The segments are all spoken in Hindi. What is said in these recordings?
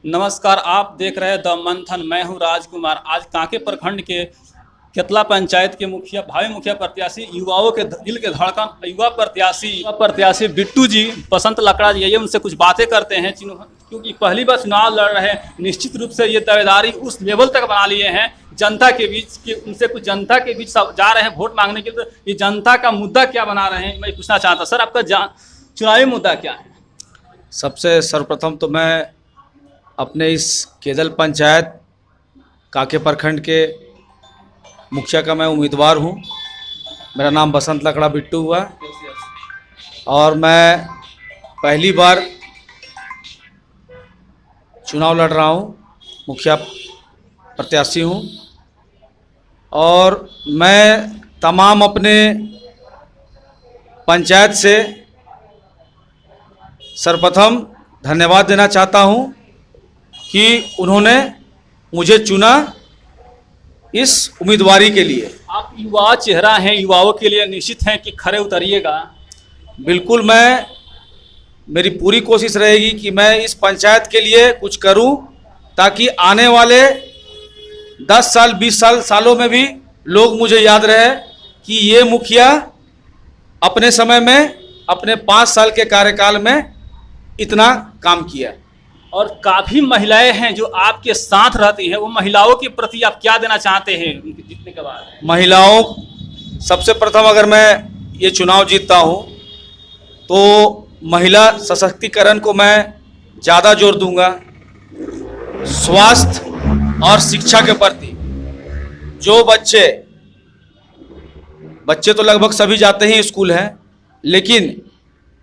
नमस्कार, आप देख रहे हैं द मंथन। मैं हूं राजकुमार। आज कांके प्रखंड के केतला पंचायत के मुखिया, भावी मुखिया प्रत्याशी, युवाओं के दिल के धड़कन, युवा प्रत्याशी बिट्टू जी, बसंत लकड़ा जी, ये उनसे कुछ बातें करते हैं। क्योंकि पहली बार चुनाव लड़ रहे हैं, निश्चित रूप से ये दावेदारी उस लेवल तक बना लिए हैं जनता के बीच कि उनसे कुछ जनता के बीच जा रहे हैं वोट मांगने के लिए। तो ये जनता का मुद्दा क्या बना रहे हैं, मैं पूछना चाहता। सर, आपका चुनावी मुद्दा क्या है? सबसे सर्वप्रथम तो मैं अपने इस केदल पंचायत कांके प्रखंड के मुखिया का मैं उम्मीदवार हूं। मेरा नाम बसंत लकड़ा बिट्टू हुआ और मैं पहली बार चुनाव लड़ रहा हूं, मुखिया प्रत्याशी हूं। और मैं तमाम अपने पंचायत से सर्वप्रथम धन्यवाद देना चाहता हूं कि उन्होंने मुझे चुना इस उम्मीदवारी के लिए। आप युवा चेहरा हैं, युवाओं के लिए निश्चित हैं कि खरे उतरिएगा। बिल्कुल, मेरी पूरी कोशिश रहेगी कि मैं इस पंचायत के लिए कुछ करूं ताकि आने वाले 10 साल 20 सालों में भी लोग मुझे याद रहे कि ये मुखिया अपने समय में, अपने 5 साल के कार्यकाल में इतना काम किया। और काफ़ी महिलाएं हैं जो आपके साथ रहती हैं, वो महिलाओं के प्रति आप क्या देना चाहते हैं उनके जीतने के बाद? महिलाओं, सबसे प्रथम अगर मैं ये चुनाव जीतता हूँ तो महिला सशक्तिकरण को मैं ज़्यादा जोर दूंगा। स्वास्थ्य और शिक्षा के प्रति जो बच्चे तो लगभग सभी जाते ही स्कूल हैं, लेकिन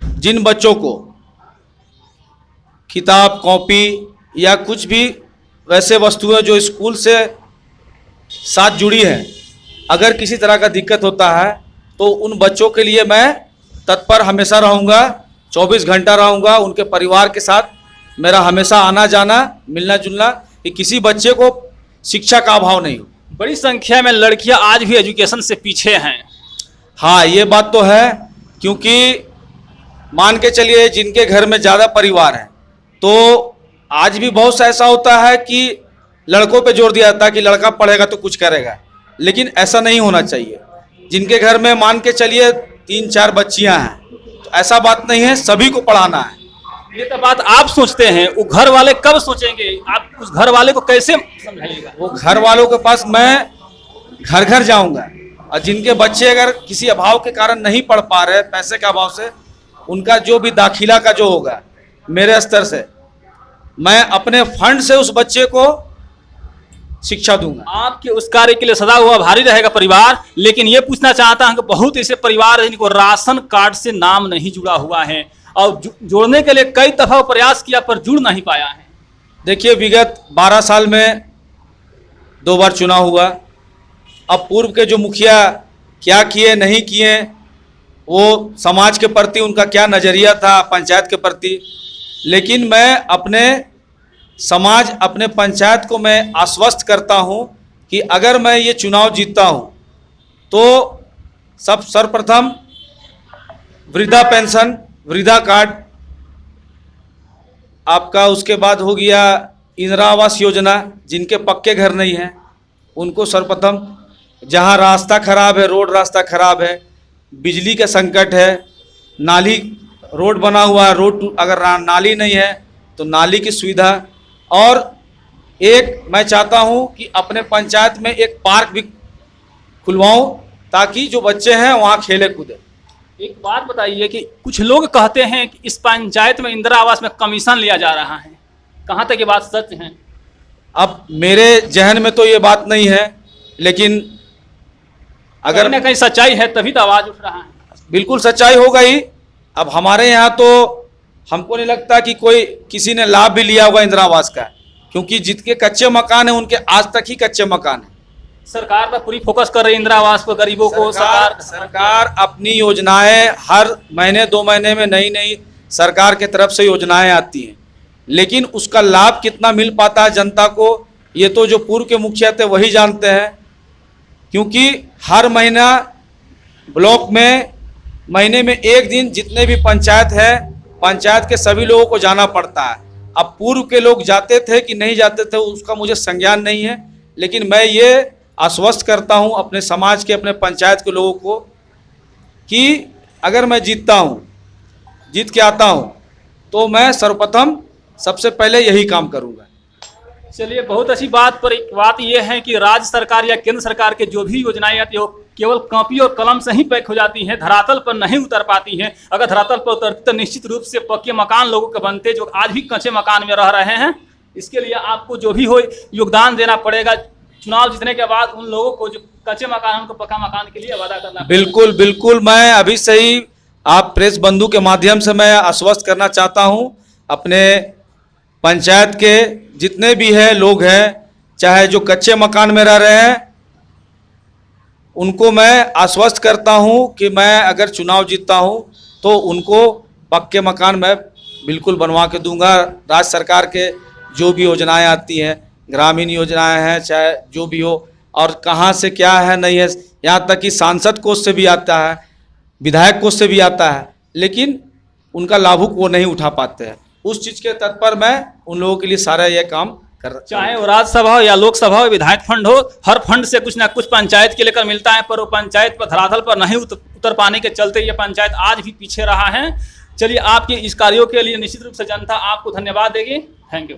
जिन बच्चों को किताब कॉपी या कुछ भी वैसे वस्तुएं जो स्कूल से साथ जुड़ी हैं, अगर किसी तरह का दिक्कत होता है तो उन बच्चों के लिए मैं तत्पर हमेशा रहूँगा, 24 घंटा रहूँगा उनके परिवार के साथ। मेरा हमेशा आना जाना, मिलना जुलना, कि किसी बच्चे को शिक्षा का अभाव नहीं हो। बड़ी संख्या में लड़कियां आज भी एजुकेशन से पीछे हैं। हाँ, ये बात तो है, क्योंकि मान के चलिए जिनके घर में ज़्यादा परिवार है तो आज भी बहुत सा ऐसा होता है कि लड़कों पे जोर दिया जाता है कि लड़का पढ़ेगा तो कुछ करेगा, लेकिन ऐसा नहीं होना चाहिए। जिनके घर में मान के चलिए 3-4 बच्चियां हैं तो ऐसा बात नहीं है, सभी को पढ़ाना है। ये तो बात आप सोचते हैं, वो घर वाले कब सोचेंगे? आप उस घर वाले को कैसे समझाइएगा? वो घर वालों के पास मैं घर घर जाऊंगा, और जिनके बच्चे अगर किसी अभाव के कारण नहीं पढ़ पा रहे, पैसे के अभाव से, उनका जो भी दाखिला का जो होगा मेरे स्तर से, मैं अपने फंड से उस बच्चे को शिक्षा दूंगा। आपके उस कार्य के लिए सदा हुआ भारी रहेगा परिवार। लेकिन ये पूछना चाहता हूं कि बहुत ऐसे परिवार हैं जिनको राशन कार्ड से नाम नहीं जुड़ा हुआ है और जोड़ने के लिए कई दफा प्रयास किया पर जुड़ नहीं पाया है। देखिए, विगत 12 साल में 2 बार चुनाव हुआ। अब पूर्व के जो मुखिया क्या किए नहीं किए, वो समाज के प्रति उनका क्या नज़रिया था पंचायत के प्रति, लेकिन मैं अपने समाज, अपने पंचायत को मैं आश्वस्त करता हूं कि अगर मैं ये चुनाव जीतता हूं तो सर्वप्रथम वृद्धा पेंशन, वृद्धा कार्ड आपका, उसके बाद हो गया इंदिरा आवास योजना। जिनके पक्के घर नहीं हैं उनको सर्वप्रथम, जहां रास्ता खराब है, रोड रास्ता खराब है, बिजली का संकट है, नाली, रोड बना हुआ है, रोड अगर नाली नहीं है तो नाली की सुविधा। और एक मैं चाहता हूं कि अपने पंचायत में एक पार्क भी खुलवाऊं ताकि जो बच्चे हैं वहां खेले कूदे। एक बात बताइए कि कुछ लोग कहते हैं कि इस पंचायत में इंदिरा आवास में कमीशन लिया जा रहा है, कहाँ तक ये बात सच है? अब मेरे जहन में तो ये बात नहीं है, लेकिन अगर कहीं ना कहीं सच्चाई है तभी तो आवाज़ उठ रहा है। बिल्कुल सच्चाई होगा ही। अब हमारे यहाँ तो हमको नहीं लगता कि कोई किसी ने लाभ भी लिया होगा इंदिरा आवास का, क्योंकि जितने कच्चे मकान हैं उनके आज तक ही कच्चे मकान हैं। सरकार पर पूरी फोकस कर रही है इंदिरा आवास पर, गरीबों को। सरकार अपनी योजनाएं हर महीने 2 महीने में नई नई सरकार के तरफ से योजनाएं आती हैं, लेकिन उसका लाभ कितना मिल पाता है जनता को, ये तो जो पूर्व के मुखिया थे वही जानते हैं। क्योंकि हर महीना ब्लॉक में महीने में एक दिन जितने भी पंचायत है, पंचायत के सभी लोगों को जाना पड़ता है। अब पूर्व के लोग जाते थे कि नहीं जाते थे उसका मुझे संज्ञान नहीं है, लेकिन मैं ये आश्वस्त करता हूँ अपने समाज के, अपने पंचायत के लोगों को कि अगर मैं जीतता हूँ, जीत के आता हूँ, तो मैं सर्वप्रथम सबसे पहले यही काम करूँगा। चलिए, बहुत अच्छी बात यह है कि राज्य सरकार या केंद्र सरकार के जो भी योजनाएं आती है वो केवल कॉपी और कलम से ही पैक हो जाती हैं, धरातल पर नहीं उतर पाती हैं। अगर धरातल पर उतरती तो निश्चित रूप से पक्के मकान लोगों के बनते जो आज भी कच्चे मकान में रह रहे हैं। इसके लिए आपको जो भी हो योगदान देना पड़ेगा। चुनाव जीतने के बाद उन लोगों को जो कच्चे मकान उनको पक्का मकान के लिए वादा करना। बिल्कुल बिल्कुल, मैं अभी से ही आप प्रेस बंधु के माध्यम से मैं आश्वस्त करना चाहता हूं अपने पंचायत के जितने भी है लोग हैं, चाहे जो कच्चे मकान में रह रहे हैं, उनको मैं आश्वस्त करता हूं कि मैं अगर चुनाव जीतता हूं तो उनको पक्के मकान मैं बिल्कुल बनवा के दूंगा। राज्य सरकार के जो भी योजनाएं आती हैं, ग्रामीण योजनाएं हैं, चाहे जो भी हो, और कहाँ से क्या है नहीं है, यहाँ तक कि सांसद कोष से भी आता है, विधायक कोष से भी आता है, लेकिन उनका लाभुक वो नहीं उठा पाते हैं। उस चीज़ के तत्पर मैं उन लोगों के लिए सारा ये काम कर, चाहे वो राज्यसभा हो या लोकसभा हो, विधायक फंड हो, हर फंड से कुछ ना कुछ पंचायत के लेकर मिलता है, पर वो पंचायत पर धरातल पर नहीं उतर पाने के चलते ये पंचायत आज भी पीछे रहा है। चलिए, आपके इस कार्यों के लिए निश्चित रूप से जनता आपको धन्यवाद देगी। Thank you.